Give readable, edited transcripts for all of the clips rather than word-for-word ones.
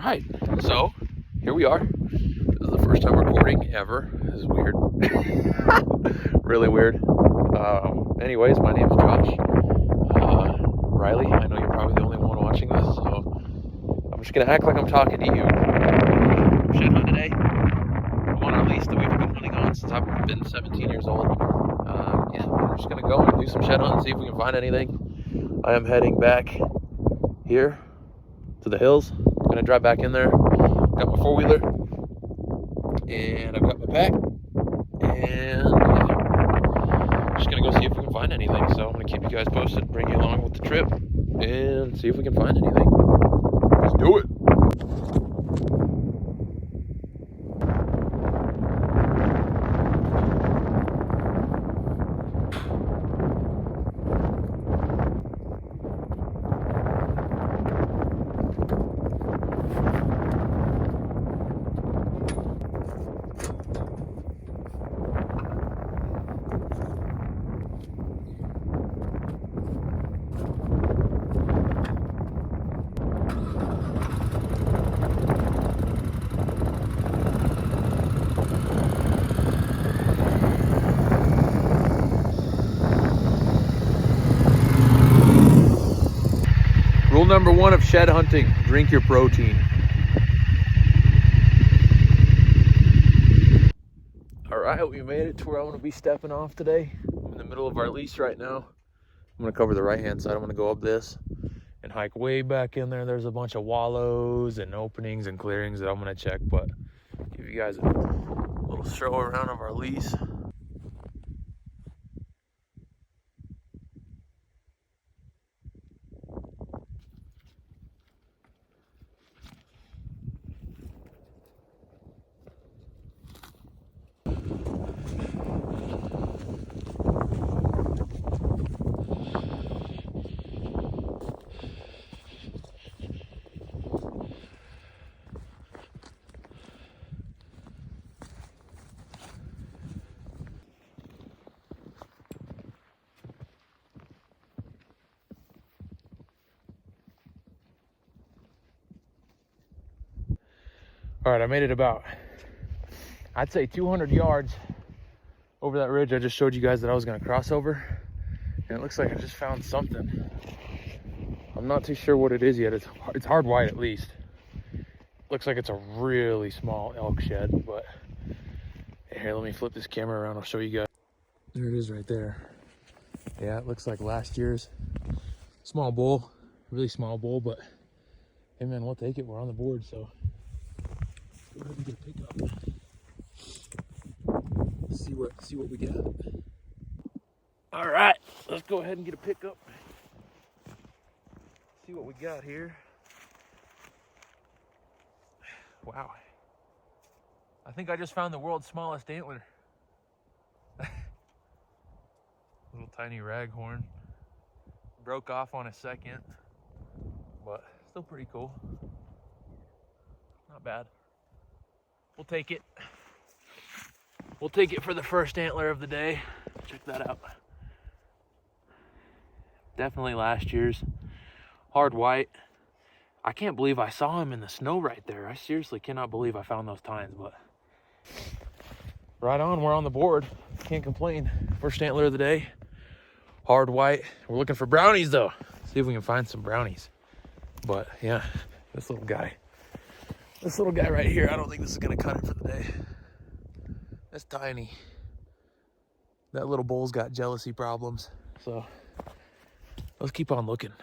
right, so here we are. This is the first time recording ever. This is weird. Really weird. Anyways, my name's Josh. Riley, I know you're probably the only one watching this, so I'm just gonna act like I'm talking to you. Shed hunt today. I'm on our lease that we've been hunting on since I've been 17 years old. Yeah, we're just gonna go and do some shed hunt and see if we can find anything. I am heading back here to the hills. I'm gonna drive back in there. Got my four-wheeler, and I've got my pack, and yeah, just gonna go see if we can find anything. So I'm gonna keep you guys posted, bring you along with the trip, and see if we can find anything. Let's do it. Rule number one of shed hunting: drink your protein. All right, we made it to where I'm gonna be stepping off today. I'm in the middle of our lease right now. I'm gonna cover the right-hand side. I'm gonna go up this and hike way back in there. There's a bunch of wallows and openings and clearings that I'm gonna check, but give you guys a little show around of our lease. All right, I made it about, I'd say 200 yards over that ridge I just showed you guys that I was gonna cross over. And it looks like I just found something. I'm not too sure what it is yet. It's hard white at least. Looks like it's a really small elk shed, but here, let me flip this camera around. I'll show you guys. There it is right there. Yeah, it looks like last year's small bull, really small bull, but hey man, we'll take it. We're on the board, so go ahead and get a pickup. See what we got. All right, let's go ahead and get a pickup. See what we got here. Wow. I think I just found the world's smallest antler. Little tiny raghorn. Broke off on a second, but still pretty cool. Not bad. We'll take it. We'll take it for the first antler of the day. Check that out. Definitely last year's. Hard white. I can't believe I saw him in the snow right there. I seriously cannot believe I found those tines, but right on, we're on the board. Can't complain. First antler of the day. Hard white. We're looking for brownies though. See if we can find some brownies. But yeah, this little guy right here, I don't think this is gonna cut it for the day. That's tiny. That little bull's got jealousy problems, so let's keep on looking.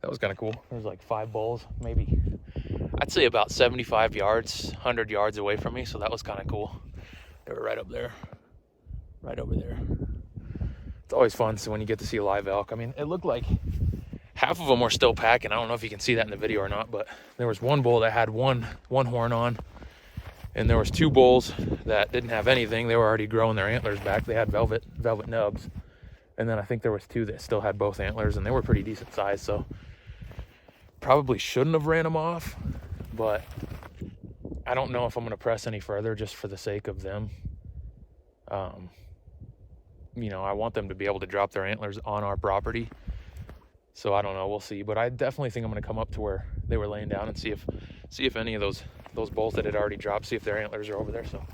That was kind of cool. There's like 5 bulls, maybe, I'd say about 75 yards, 100 yards away from me. So that was kind of cool. They were right up there, right over there. It's always fun when you get to see a live elk. I mean, it looked like half of them were still packing. I don't know if you can see that in the video or not, but there was one bull that had one horn on, and there was 2 bulls that didn't have anything. They were already growing their antlers back. They had velvet nubs. And then I think there was 2 that still had both antlers, and they were pretty decent size. So probably shouldn't have ran them off, but I don't know if I'm going to press any further just for the sake of them. You know, I want them to be able to drop their antlers on our property. So I don't know, we'll see. But I definitely think I'm going to come up to where they were laying down and see if any of those bulls that had already dropped, see if their antlers are over there. So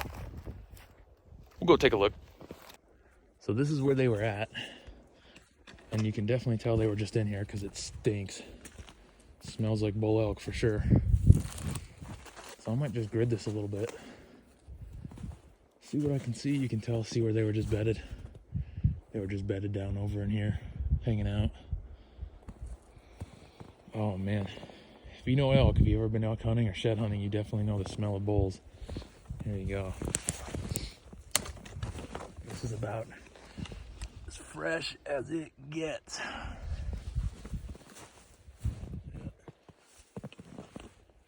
we'll go take a look. So this is where they were at. And you can definitely tell they were just in here because it stinks. It smells like bull elk for sure. So I might just grid this a little bit. See what I can see. You can see where they were just bedded. They were just bedded down over in here, hanging out. Oh man. If you know elk, if you've ever been elk hunting or shed hunting, you definitely know the smell of bulls. Here you go. This is about as fresh as it gets.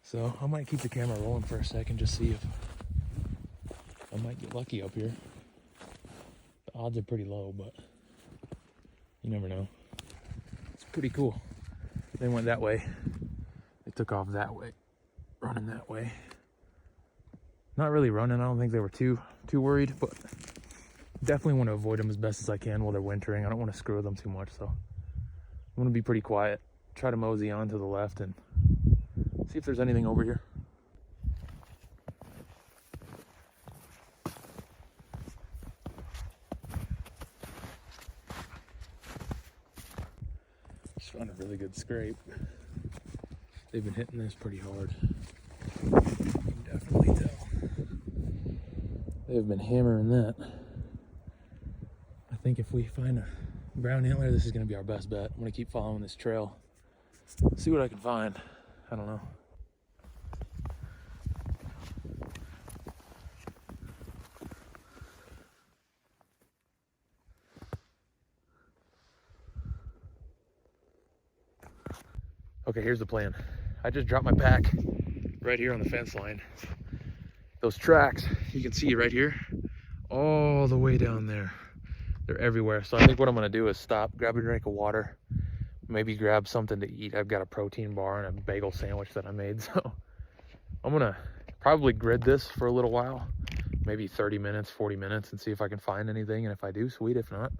So I might keep the camera rolling for a second, just see if I might get lucky up here. The odds are pretty low, but you never know. It's pretty cool. They went that way. They took off that way, running that way. Not really running. I don't think they were too worried, but definitely want to avoid them as best as I can while they're wintering. I don't want to screw them too much, so I'm going to be pretty quiet. Try to mosey on to the left and see if there's anything over here. Just found a really good scrape. They've been hitting this pretty hard. You can definitely tell. They've been hammering that. I think if we find a brown antler, this is going to be our best bet. I'm going to keep following this trail. See what I can find. I don't know. Okay, here's the plan. I just dropped my pack right here on the fence line. Those tracks, you can see right here, all the way down there. They're everywhere. So I think what I'm gonna do is stop, grab a drink of water, maybe grab something to eat. I've got a protein bar and a bagel sandwich that I made. So I'm gonna probably grid this for a little while, maybe 30 minutes, 40 minutes, and see if I can find anything. And if I do, sweet. If not,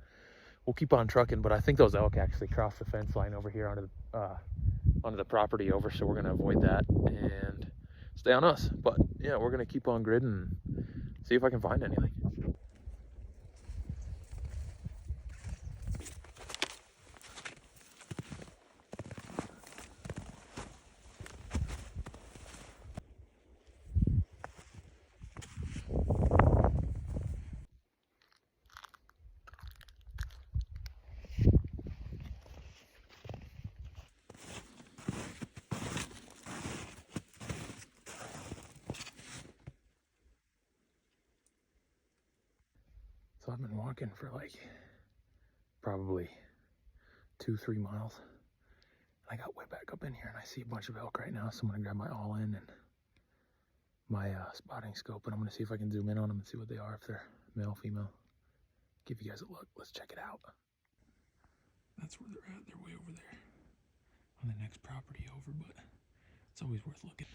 we'll keep on trucking. But I think those elk actually crossed the fence line over here onto the property over, so we're gonna avoid that and stay on us. But yeah, we're gonna keep on gridding and see if I can find anything. So I've been walking for like probably 2-3 miles. I got way back up in here and I see a bunch of elk right now. So I'm gonna grab my all-in and my spotting scope, and I'm gonna see if I can zoom in on them and see what they are, if they're male, female. Give you guys a look. Let's check it out. That's where they're at. They're way over there on the next property over, but it's always worth looking.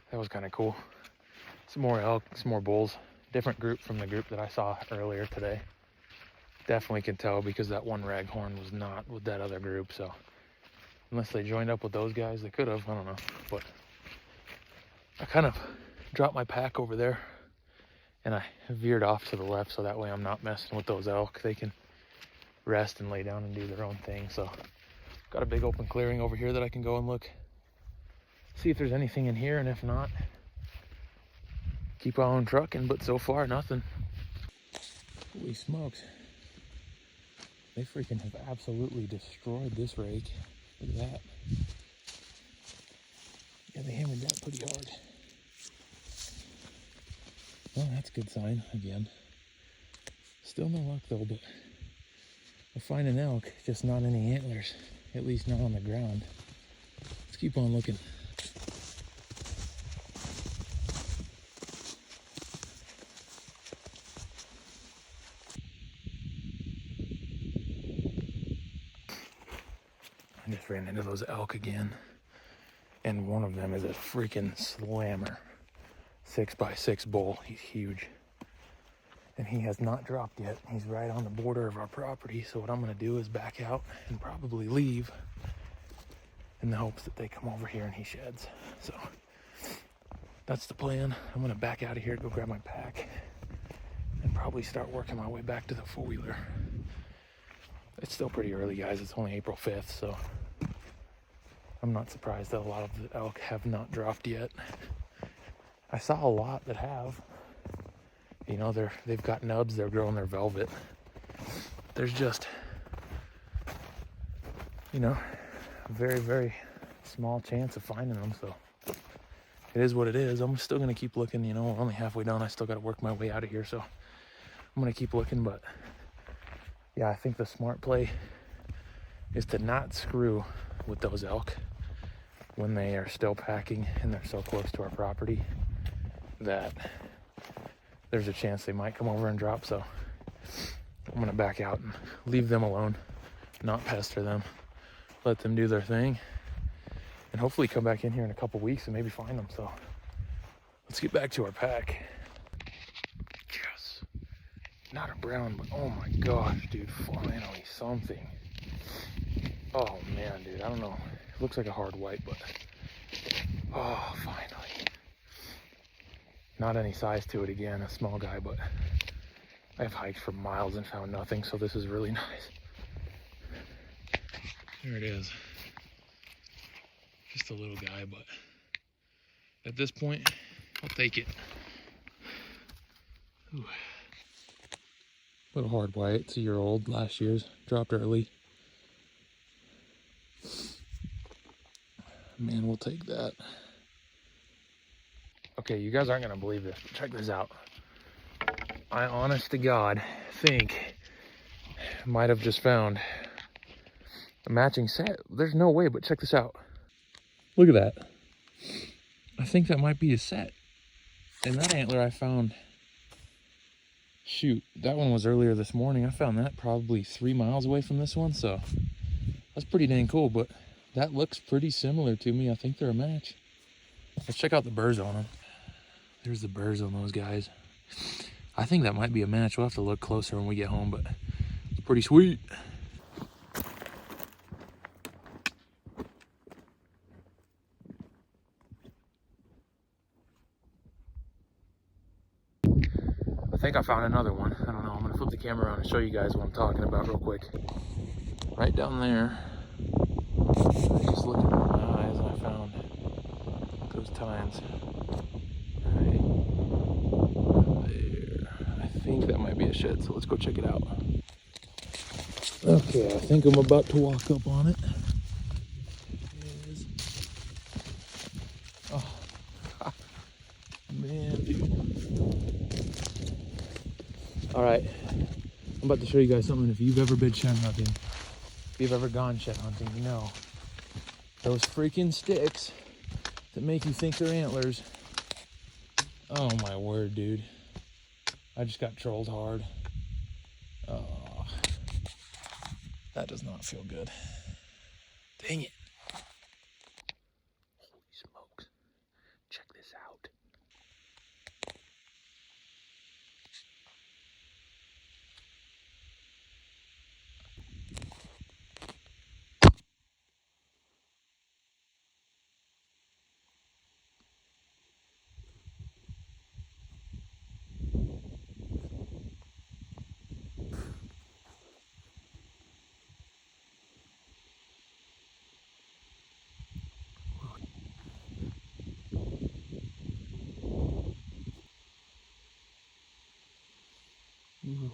That was kind of cool. Some more elk, some more bulls. Different group from the group that I saw earlier today. Definitely can tell because that one raghorn was not with that other group, so unless they joined up with those guys, they could have, I don't know. But I kind of dropped my pack over there and I veered off to the left so that way I'm not messing with those elk. They can rest and lay down and do their own thing. So got a big open clearing over here that I can go and look, see if there's anything in here, and if not, keep on trucking. But so far, nothing. Holy smokes. They freaking have absolutely destroyed this rake. Look at that. Yeah, they hammered that pretty hard. Well, that's a good sign again. Still no luck though, but we're finding elk, just not any antlers. At least not on the ground. Let's keep on looking. I just ran into those elk again. And one of them is a freaking slammer. 6x6 bull. He's huge. And he has not dropped yet. He's right on the border of our property. So what I'm gonna do is back out and probably leave in the hopes that they come over here and he sheds. So that's the plan. I'm gonna back out of here, go grab my pack, and probably start working my way back to the four-wheeler. It's still pretty early, guys. It's only April 5th, so I'm not surprised that a lot of the elk have not dropped yet. I saw a lot that have. You know, they've got nubs, they're growing their velvet. There's just, you know, a very, very small chance of finding them, so it is what it is. I'm still gonna keep looking. You know, we're only halfway done. I still gotta work my way out of here, so I'm gonna keep looking. But yeah, I think the smart play is to not screw with those elk when they are still packing and they're so close to our property that there's a chance they might come over and drop. So I'm gonna back out and leave them alone, not pester them, let them do their thing, and hopefully come back in here in a couple weeks and maybe find them. So let's get back to our pack. Yes, not a brown, but oh my gosh, dude, finally something. Oh man, dude, I don't know, it looks like a hard white, but oh, finally. Not any size to it again, a small guy, but I've hiked for miles and found nothing, so this is really nice. There it is. Just a little guy, but at this point, I'll take it. Ooh. Little hard white, it's a year old, last year's, dropped early. Man, we'll take that. Okay, you guys aren't gonna believe this, but check this out. I honest to God think might have just found a matching set. There's no way, but check this out. Look at that. I think that might be a set. And that antler I found, shoot, that one was earlier this morning. I found that probably 3 miles away from this one, so that's pretty dang cool, but that looks pretty similar to me. I think they're a match. Let's check out the burrs on them. There's the burrs on those guys. I think that might be a match. We'll have to look closer when we get home, but it's pretty sweet. I think I found another one. I don't know. I'm gonna flip the camera around and show you guys what I'm talking about real quick. Right down there. I just looked at my eyes and I found those tines. Right there. I think that might be a shed, so let's go check it out. Okay, I think I'm about to walk up on it. It is. Oh, man, dude. All right, I'm about to show you guys something. If you've ever been shed hunting, if you've ever gone shed hunting, you know those freaking sticks that make you think they're antlers. Oh my word, dude. I just got trolled hard. Oh, that does not feel good. Dang it. Holy smokes. Check this out.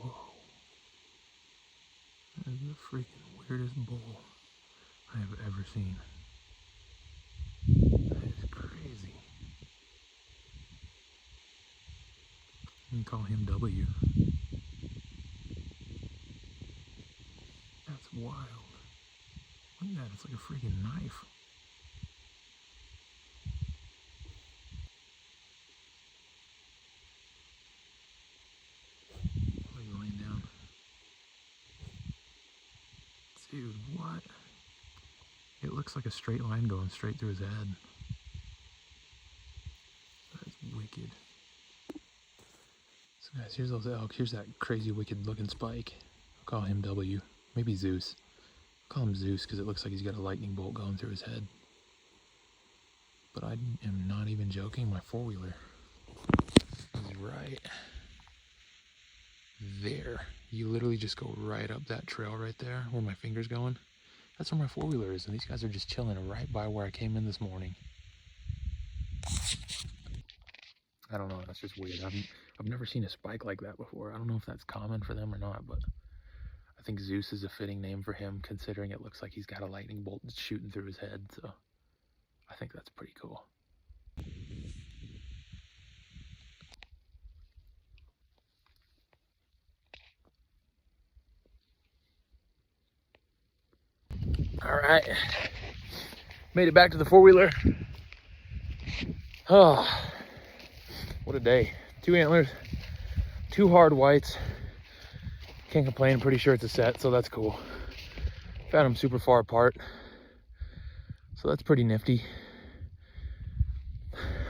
Whoa. That is the freaking weirdest bull I have ever seen. That is crazy. You can call him W. That's wild. Look at that, it's like a freaking knife. Like laying down. Dude, what? It looks like a straight line going straight through his head. That's wicked. So guys, here's those elk. Here's that crazy wicked looking spike. I'll call him W. Maybe Zeus. I'll call him Zeus because it looks like he's got a lightning bolt going through his head. But I am not even joking. My four-wheeler is right there. You literally just go right up that trail right there where my finger's going. That's where my four-wheeler is, and these guys are just chilling right by where I came in this morning. I don't know, that's just weird. I've never seen a spike like that before. I don't know if that's common for them or not, but I think Zeus is a fitting name for him, considering it looks like he's got a lightning bolt shooting through his head, so I think that's pretty cool. All right, made it back to the four-wheeler. Oh, what a day. 2 antlers, 2 hard whites. Can't complain, pretty sure it's a set, so that's cool. Found them super far apart, so that's pretty nifty.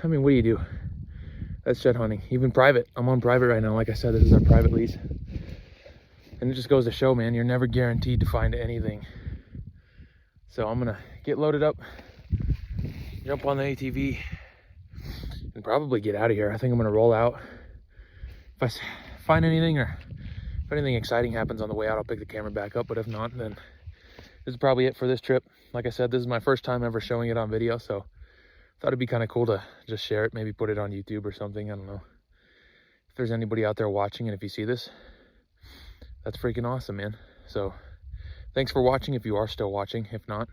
I mean, what do you do? That's shed hunting, even private. I'm on private right now. Like I said, this is our private lease. And it just goes to show, man, you're never guaranteed to find anything. So I'm gonna get loaded up, jump on the ATV, and probably get out of here. I think I'm gonna roll out. If I find anything or if anything exciting happens on the way out, I'll pick the camera back up. But if not, then this is probably it for this trip. Like I said, this is my first time ever showing it on video, so I thought it'd be kind of cool to just share it, maybe put it on YouTube or something. I don't know. If there's anybody out there watching, and if you see this, that's freaking awesome, man. So thanks for watching if you are still watching. If not,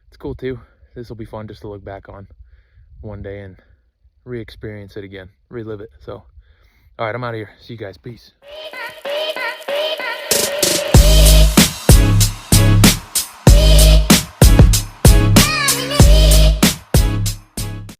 it's cool too. This will be fun just to look back on one day and re-experience it again, relive it. So, all right, I'm out of here. See you guys. Peace.